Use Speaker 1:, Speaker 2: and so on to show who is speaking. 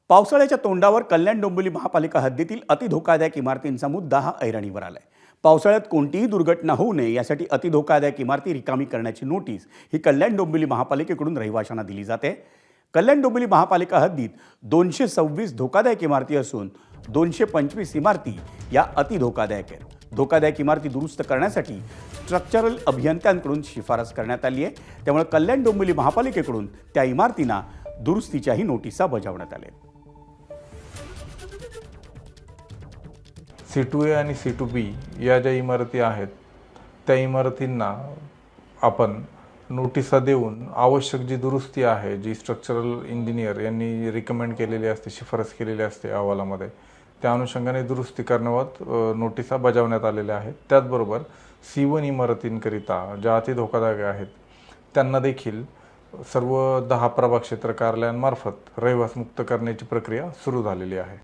Speaker 1: पावसाळ्याच्या तोंडावर कल्याण डोंबिवली महापालिका हद्दीतील अतिधोकादायक इमारतींचा मुद्दा हा ऐरणीवर आलाय। पावसाळ्यात कोणतीही दुर्घटना होऊ नये यासाठी अतिधोकादायक इमारती रिकामी करण्याची नोटीस ही कल्याण डोंबिवली महापालिकेकडून रहिवाशांना दिली जाते। कल्याण डोंबिवली महापालिका हद्दीत 226 धोकादायक इमारती असून 225 इमारती या अतिधोकादायक आहेत। धोकादायक इमारती दुरुस्त करण्यासाठी स्ट्रक्चरल अभियंत्यांकडून शिफारस करण्यात आली आहे। त्यामुळे कल्याण डोंबिवली महापालिकेकडून त्या इमारतींना दुरुस्तीच्याही नोटिसा बजावण्यात आल्या।
Speaker 2: C2A आणि C2B या ज्या इमारती आहेत त्या इमारतींना आपण नोटिसा देऊन आवश्यक जी दुरुस्ती आहे, जी स्ट्रक्चरल इंजिनियर यांनी रिकमेंड केलेली असते, शिफारस केलेली असते अहवालामध्ये, त्या अनुषंगाने दुरुस्ती करण्याबाबत नोटिसा बजावण्यात आलेल्या आहेत। त्याचबरोबर C1 इमारतींकरिता ज्या अति धोकादायक आहेत त्यांना देखील सर्व 10 प्रभाग क्षेत्र कार्यालयांमार्फत रहिवास मुक्त करण्याची प्रक्रिया सुरू झालेली आहे।